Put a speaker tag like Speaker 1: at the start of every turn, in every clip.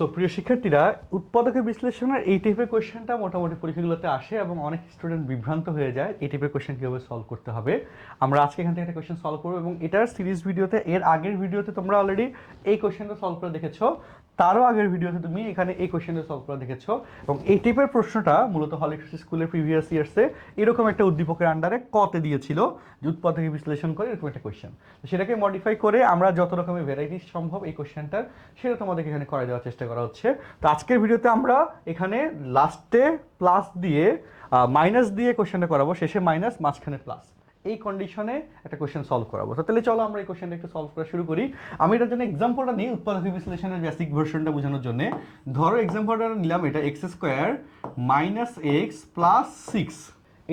Speaker 1: So প্রিয় শিক্ষার্থীরা, উৎপাদকের বিশ্লেষণের এই টাইপের কোয়েশ্চেনটা মোটামুটি পরীক্ষাগুলোতে আসে এবং অনেক স্টুডেন্ট বিভ্রান্ত হয়ে যায় এই টাইপের কোয়েশ্চেন কীভাবে সলভ করতে হবে। আমরা আজকে এখান থেকে একটা কোয়েশ্চেন সলভ করবো এবং এটার সিরিজ ভিডিওতে, এর আগের ভিডিওতে তোমরা অলরেডি এই কোয়েশ্চেনটা সলভ করে দেখেছো, তারও আগের ভিডিওতে তুমি এখানে এই কোয়েশ্চেনটা সলভ করে দেখেছো। এবং এই টাইপের প্রশ্নটা মূলত হলিক্রিস স্কুলের প্রিভিয়াস ইয়ার্সে এরকম একটা উদ্দীপকের আন্ডারে কতে দিয়েছিল যে উৎপাদকের বিশ্লেষণ করে এরকম একটা কোয়েশ্চেন, সেটাকে মডিফাই করে আমরা যত রকমের ভ্যারাইটিস সম্ভব এই কোয়েশ্চেনটার সেটা তোমাদেরকে এখানে করে দেওয়ার চেষ্টা করা হচ্ছে। তো আজকের ভিডিওতে আমরা এখানে লাস্টে প্লাস দিয়ে মাইনাস দিয়ে কোয়েশ্চেনটা করাবো, শেষে মাইনাস, মাঝখানে প্লাস, এই কন্ডিশনে একটা কোয়েশ্চেন সলভ করাবো। তো তাহলে চলো আমরা এই কোয়েশ্চেনটা একটু সলভ করা শুরু করি। আমি এটার জন্য এক্সাম্পলটা নিই উৎপাদক বিশ্লেষণের বেসিক ভার্সনটা বোঝানোর জন্য। ধরো এক্সাম্পলটা নিলাম, এটা x square minus x plus six.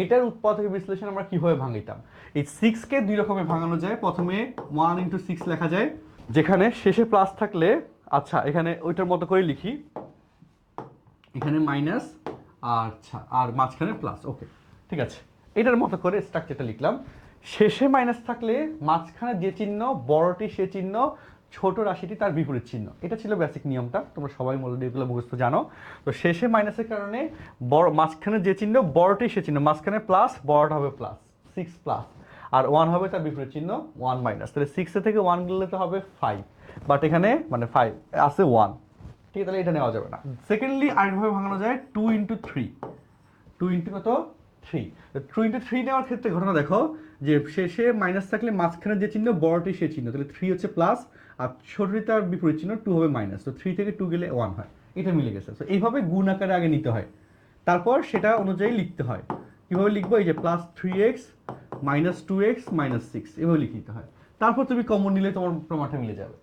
Speaker 1: এটার উৎপাদক বিশ্লেষণ আমরা কীভাবে ভাঙিতাম? এই সিক্সকে দুই রকমে ভাঙানো যায়। প্রথমে 1 × 6 লেখা যায়, যেখানে শেষে প্লাস থাকলে, আচ্ছা এখানে ওইটার মতো করে লিখি, এখানে মাইনাস, আচ্ছা আর মাঝখানে প্লাস। ওকে, ঠিক আছে, এটার মতো করে স্ট্রাকচারটা লিখলাম। শেষে মাইনাস থাকলে মাঝখানে যে চিহ্ন বড়টি সে চিহ্ন, ছোট রাশিটি তার বিপরীত চিহ্ন। এটা ছিল বেসিক নিয়মটা, তোমরা সবাই মূলত এগুলো মুখস্থ জানো। তো শেষে মাইনাসের কারণে বড়, মাঝখানে যে চিহ্ন বড়টি সে চিহ্ন, মাঝখানে প্লাস, বড়টা হবে প্লাস, 6 প্লাস, আর 1 হবে তার বিপরীত চিহ্ন 1 মাইনাস। তাহলে 6 থেকে 1 গেলে তো হবে 5, বাট এখানে মানে 5 আছে 1, ঠিক আছে, তাহলে এটা নেওয়া যাবে না। সেকেন্ডলি আরেকভাবে ভাঙানো যায় 2 × 3, 2 ইন্টু কত 3। 2 × 3 নেওয়ার ক্ষেত্রে ঘটনা দেখো যে শেষে মাইনাস থাকলে মাঝখানে যে চিহ্ন বড়টি সে চিহ্ন, তাহলে 3 হচ্ছে প্লাস আর ছোটটি তার বিপরীত চিহ্ন 2 হবে মাইনাস। তো 3 থেকে 2 গেলে 1 হয়, এটা মিলে গেছে। তো এইভাবে গুণ আকারে আগে নিতে হয়, তারপর সেটা অনুযায়ী লিখতে হয়। কীভাবে লিখবো? এই যে plus 3x minus 2x minus 6, এভাবে লিখে দিতে হয়। তারপর তুমি কমন নিলে তোমার প্রমাণটা মিলে যাবে।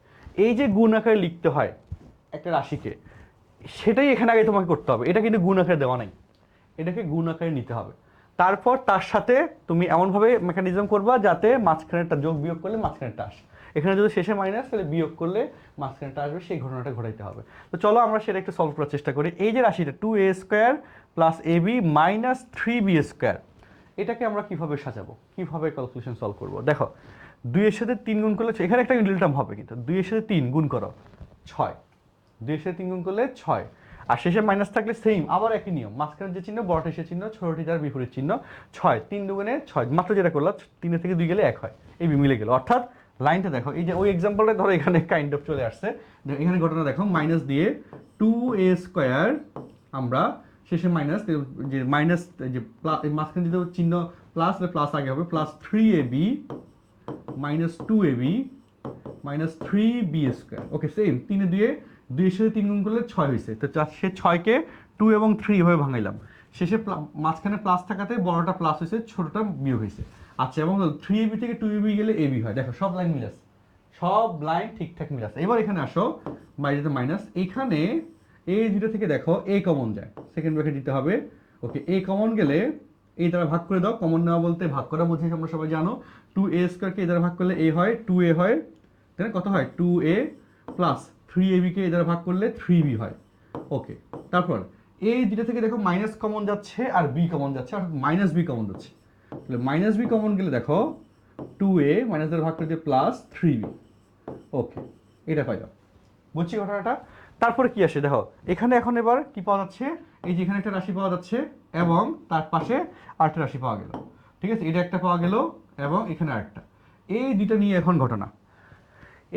Speaker 1: এই যে গুণ আকারে লিখতে হয় একটা রাশিকে, সেটাই এখানে আগে তোমাকে করতে হবে। এটা কিন্তু গুণ আকারে দেওয়া নাই, এটাকে গুণ আকারে নিতে হবে। তারপর তার সাথে তুমি এমনভাবে মেকানিজম করবা যাতে মাঝখানেরটা যোগ বিয়োগ করলে মাঝখানেরটা আসে। এখানে যদি শেষে মাইনাস, তাহলে বিয়োগ করলে মাঝখানেরটা আসবে, সেই ঘটনাটা ঘটাইতে হবে। তো চলো আমরা সেটা একটু সলভ করার চেষ্টা করি। এই যে রাশিটা 2a square plus ab minus 3b square, এটাকে আমরা কিভাবে সাজাবো, কিভাবে ক্যালকুলেশন সলভ করবো? দেখো, 2 এর সাথে 3 গুণ করলে, এখানে একটা ইন্টিগ্রাল হবে কিন্তু 2 এর সাথে 3 গুণ করো 6, 2 এর সাথে 3 গুণ করলে 6, আর শেষে মাইনাস থাকলে সেম, আবার একই নিয়ম, মাঝখানে যে চিহ্ন বড়টি সে চিহ্ন, ছোটটি তার বিপরীত চিহ্ন। 6, 3 দুগুণে 6, মাত্র যেটা করলাম 3 থেকে 2 গেলে 1 হয়, এই মিলে গেল। অর্থাৎ লাইনটা দেখো, এই যে ওই এক্সাম্পলটা ধরো এখানে কাইন্ড অফ চলে আসছে। এখানে ঘটনা দেখো, মাইনাস দিয়ে 2a স্কোয়ার, আমরা শেষে মাইনাস, যে মাইনাস যে মাঝখানে যদি চিহ্ন প্লাস, প্লাস আগে হবে, plus 3ab minus 2ab minus 3b square. Okay, same, 3 a 2 a 2 এর সাথে 3 গুণ করলে 6 হয়েছে। তো সে 6কে 2 এবং 3 এভাবে ভাঙাইলাম। শেষে মাঝখানে প্লাস থাকাতে বড়টা প্লাস হয়েছে, ছোটটা বিয়োগ হয়েছে। আচ্ছা, এবং 3ab থেকে 2ab গেলে ab হয়। দেখো সব লাইন মিলাস, সব লাইন ঠিকঠাক মিলাস। এবার এখানে আসো, বাইরেতে মাইনাস, এইখানে এই দুটো থেকে দেখো a কমন যায়, সেকেন্ড ব্র্যাকেট দিতে হবে। ওকে, a কমন গেলে এই দ্বারা ভাগ করে দাও। কমন নেওয়া বলতে ভাগ করা বুঝি, আমরা সবাই জানো। 2a স্কোয়ারকে এই দ্বারা ভাগ করলে a হয়, 2a হয়, তাই না? কত হয়? 2a প্লাস 3ab কে এই দ্বারা ভাগ করলে 3b হয়। ওকে, তারপর এই দুটো থেকে দেখো মাইনাস কমন যাচ্ছে আর b কমন যাচ্ছে, আর মাইনাস b কমন যাচ্ছে। তাহলে মাইনাস b কমন গেলে দেখো 2a মাইনাস দ্বারা ভাগ করে দিয়ে প্লাস 3b। ওকে, এটা পাইলাম, বুঝছি ঘটনাটা। তারপরে কি আসে দেখো, এখানে এখন এবার কি পাওয়া যাচ্ছে? এই যে এখানে একটা রাশি পাওয়া যাচ্ছে এবং তার পাশে আরেকটা রাশি পাওয়া গেল, ঠিক আছে? এটা একটা পাওয়া গেল এবং এখানে আরেকটা। এই দুইটা নিয়ে এখন ঘটনা,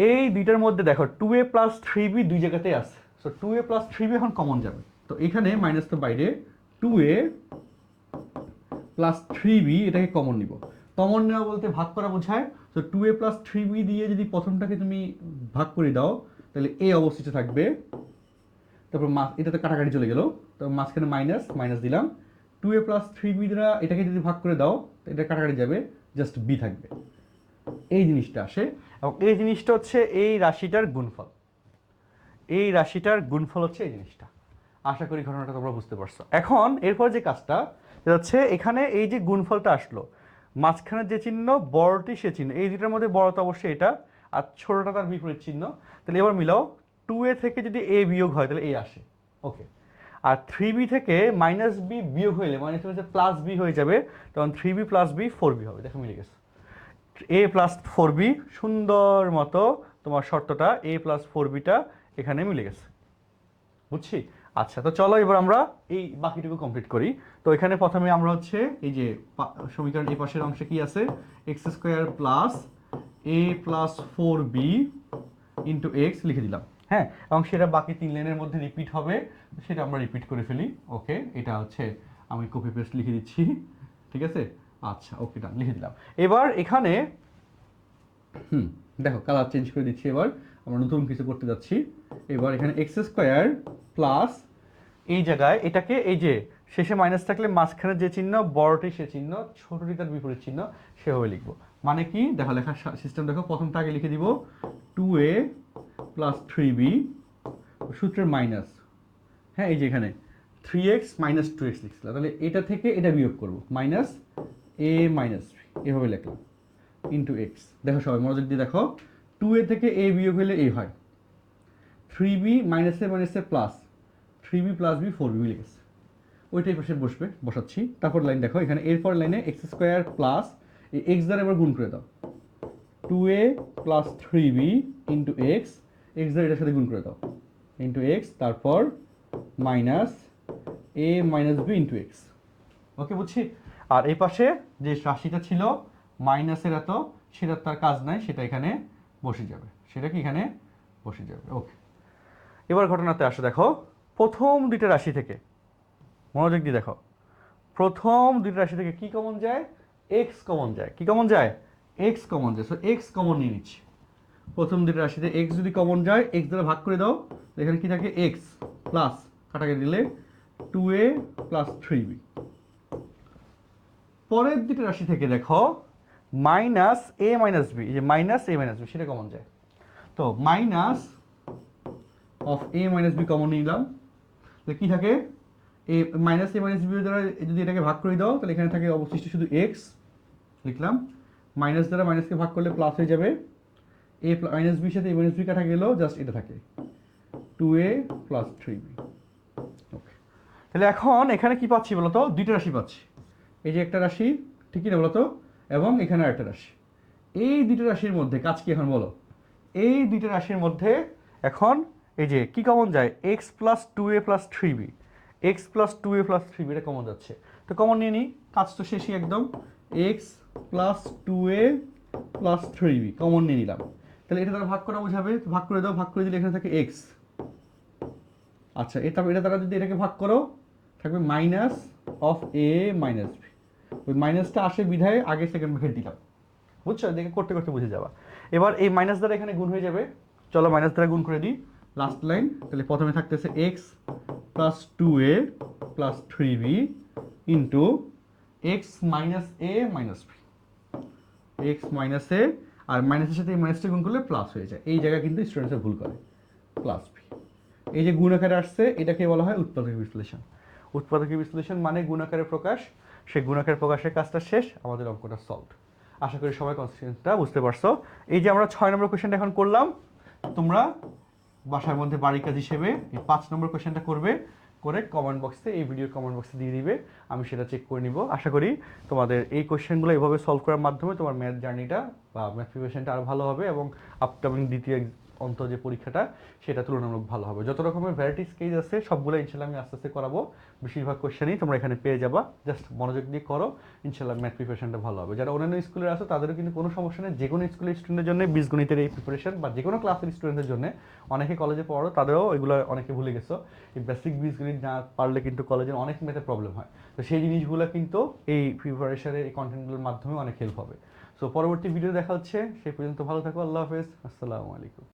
Speaker 1: এই দুইটার মধ্যে দেখো 2a প্লাস 3b দুই জায়গাতেই আছে। সো 2a প্লাস 3b এখন কমন যাবে। তো এখানে মাইনাস তো বাইরে, 2a প্লাস 3b এটাকে কমন নিব। কমন নেওয়া বলতে ভাগ করা বোঝায়। তো 2a প্লাস 3b দিয়ে যদি প্রথমটাকে তুমি ভাগ করে দাও, তাহলে a অবশিষ্ট থাকবে। তারপর এটা তো কাটাকাটি চলে গেল, তো মাঝখানে মাইনাস, মাইনাস দিলাম। 2a প্লাস 3b দ্বারা এটাকে যদি ভাগ করে দাও, তো এটা কাটাকাটি যাবে, জাস্ট b থাকবে। এই জিনিসটা আসে, এবং এই জিনিসটা হচ্ছে এই রাশিটার গুণফল। এই রাশিটার গুণফল হচ্ছে এই জিনিসটা। আশা করি ঘটনাটা তোমরা বুঝতে পারছো। এখন এরপর যে কাজটা, এটা হচ্ছে এখানে এই যে গুণফলটা আসলো, মাঝখানে যে চিহ্ন বড়টি সে চিহ্ন, এই দুটার মধ্যে বড় তো অবশ্যই এটা, আর ছোটটা তার বিপরীত চিহ্ন। তাহলে এবার মিলাও, 2a থেকে যদি a বিয়োগ হয় তাহলে a আসে। ওকে, আর 3b থেকে মাইনাস b বিয়োগ হইলে মাইনাস প্লাস b হয়ে যাবে, তখন 3b প্লাস b 4b হবে। দেখো মিলে গেছে, a প্লাস 4b, সুন্দর মতো তোমার শর্তটা a প্লাস 4bটা এখানে মিলে গেছে। বুঝছি। আচ্ছা, তো চলো এবার আমরা এই বাকিটুকু কমপ্লিট করি। তো এখানে প্রথমে আমরা হচ্ছে এই যে সমীকরণ এই পাশের অংশে কি আছে, x square plus a plus four b into x লিখে দিলাম। হ্যাঁ, এবং সেটা বাকি 3 লাইনের মধ্যে রিপিট হবে, সেটা আমরা রিপিট করে ফেলি। ওকে, এটা হচ্ছে আমি কপি পেস্ট লিখে দিচ্ছি, ঠিক আছে। আচ্ছা, ওকে, ডান, লিখে দিলাম। এবার এখানে দেখো কালার চেঞ্জ করে দিচ্ছি। এবার আমরা নতুন কিছু করতে যাচ্ছি। এবার এখানে এক্স স্কোয়ার প্লাস এই জায়গায় এটাকে এই যে শেষে মাইনাস থাকলে মাঝখানে যে চিহ্ন বড়টি সে চিহ্ন, ছোটটি তার বিপরীত চিহ্ন, সেভাবে লিখবো। মানে কি দেখো, লেখার সিস্টেম দেখো, প্রথমটা আগে লিখে দিব 2a প্লাস 3b, সূত্রের মাইনাস। হ্যাঁ, এই যে এখানে 3x মাইনাস 2x লিখছিলাম, তাহলে এটা থেকে এটা বিয়োগ করবো, মাইনাস a মাইনাস b, এভাবে লিখলাম ইন্টু এক্স। দেখো সবাই মনোযোগ দিয়ে দেখো, 2a থেকে a বিয়োগ হলে a হয়, 3b মাইনাসে মাইনাসে plus, 3b plus b 4b লিখেছে, ওইটাই পাশে বসবে, বসাচ্ছি। তারপর লাইন দেখো, এখানে এরপর লাইনে এক্স স্কোয়ার প্লাস এই এক্স দ্বারা এবার গুণ করে দাও, 2a plus 3b into x, x দ্বারা এটার সাথে গুণ করে দাও ইন্টু এক্স, তারপর minus a minus b into x. Okay, বুঝছি। আর এই পাশে যে রাশিটা ছিল মাইনাসের এত, সেটা তার কাজ নাই, সেটা এখানে বসে যাবে, সেটা কি এখানে বসে যাবে। ওকে, এবার ঘটনাতে আসো। দেখো প্রথম দুইটা রাশি থেকে মনোযোগ দিয়ে দেখো, প্রথম দুইটা রাশি থেকে কি কমন যায়, এক্স কমন যায়। কি কমন যায়, এক্স কমন যায়। সো এক্স কমন নিয়ে নিচ্ছি। প্রথম দুইটা রাশিতে এক্স যদি কমন যায়, এক্স দ্বারা ভাগ করে দাও, এখানে কি থাকে, এক্স প্লাস কাটাকে দিলে 2a প্লাস 3b। পরের দুটো রাশি থেকে দেখো মাইনাস এ মাইনাস বি, যে মাইনাস এ মাইনাস বি, সেটা কমন যায়। তো minus of A minus B common নিলাম, তাহলে কি থাকে, A minus A minus B দ্বারা যদি এটাকে ভাগ করে দাও, তাহলে এখানে থাকে অবশিষ্ট শুধু এক্স লিখলাম, মাইনাস দ্বারা মাইনাসকে ভাগ করলে প্লাস হয়ে যাবে, এ মাইনাস বির সাথে এ মাইনাস বি কাটা গেল, জাস্ট এটা থাকে 2a প্লাস 3b। ওকে, তাহলে এখন এখানে কি পাচ্ছি বলতো, দুইটা রাশি পাচ্ছি। এই যে একটা রাশি, ঠিকই না বলতো, এবং এখানে একটা রাশি। এই দুইটা রাশির মধ্যে কাজ কি এখন বলো, এই দুইটা রাশির মধ্যে এখন এই যে কি কমন যায়, x plus 2a plus 3b, x plus 2a plus 3b, এটা কমন যাচ্ছে। তো কমন নিয়ে নিই, কাজ তো শেষই একদম, x plus 2a plus 3b common নিয়ে নিলাম। তাহলে এটা দ্বারা ভাগ করা বোঝাবে, ভাগ করে দাও, ভাগ করে দিলে এখানে থাকে এক্স। আচ্ছা, এটা দ্বারা যদি এটাকে ভাগ করো, থাকবে minus of A minus B. ওই মাইনাসটা আসে বিধায় আগে সেকেন্ড ব্র্যাকেট দিলাম, বুঝছো, দেখে করতে করতে বুঝে যাবা। এবার এই মাইনাস দ্বারা এখানে গুণ হয়ে যাবে, চলো মাইনাস দ্বারা গুণ করে দিই, লাস্ট লাইন। তাহলে প্রথমে থাকতেছে x plus 2a plus 3b into x minus A minus b, x minus a, আর মাইনাসের সাথে এই মাইনাসটা গুণ করলে প্লাস হয়ে যায়। এই জায়গায় কিন্তু স্টুডেন্টসরা ভুল করে, প্লাস বি। এই যে গুণ আকারে আসছে, এটাকে বলা হয় উৎপাদক বিশ্লেষণ। উৎপাদক বিশ্লেষণ মানে গুণ আকারে প্রকাশ। সেই গুণ আকারে প্রকাশের কাজটা শেষ, আমাদের অঙ্কটা সলভ। আশা করি সবাই কনসেপ্টটা বুঝতে পারছো। এই যে আমরা 6 নম্বর কোয়েশ্চেনটা এখন করলাম, তোমরা বাসার মধ্যে বাড়ির কাজ হিসেবে এই 5 নম্বর কোয়েশ্চেনটা করবে, করে কমেন্ট বক্সে, এই ভিডিওর কমেন্ট বক্সে দিয়ে দিবে, আমি সেটা চেক করে নিব। আশা করি তোমাদের এই কোয়েশ্চেনগুলো এইভাবে সলভ করার মাধ্যমে তোমার ম্যাথ জার্নিটা বা ম্যাথ প্রিপারেশনটা আরও ভালো হবে, এবং আপকামিং দ্বিতীয় অন্ত যে পরীক্ষাটা সেটা তুলনামূলক ভালো হবে। যত রকমের ভ্যারাইটিস কেস আছে সবগুলো ইনশাল্লাহ আমি আস্তে আস্তে করাবো। বেশিরভাগ কোয়েশ্চেনই তোমরা এখানে পেয়ে যাবা, জাস্ট মনোযোগ দিয়ে করো, ইনশাল্লাহ ম্যাথ প্রিপারেশনটা ভালো হবে। যারা অন্যান্য স্কুলে আছে তাদেরও কিন্তু কোনো সমস্যা নেই, যে কোনো স্কুলের স্টুডেন্টের জন্য বীজগণিতের এই প্রিপারেশন, বা যে কোনো ক্লাসের স্টুডেন্টের জন্য, অনেকে কলেজে পড়ো তাদেরও এগুলো অনেকে ভুলে গেছো, এই বেসিক বীজগণিত না পারলে কিন্তু কলেজের অনেক ম্যাথে প্রবলেম হয়। তো সেই জিনিসগুলো কিন্তু এই প্রিপারেশনের এই কন্টেন্টগুলোর মাধ্যমে অনেক হেল্প হবে। সো পরবর্তী ভিডিও দেখা হচ্ছে, সেই পর্যন্ত ভালো থাকো, আল্লাহ হাফেজ, আসসালামু আলাইকুম।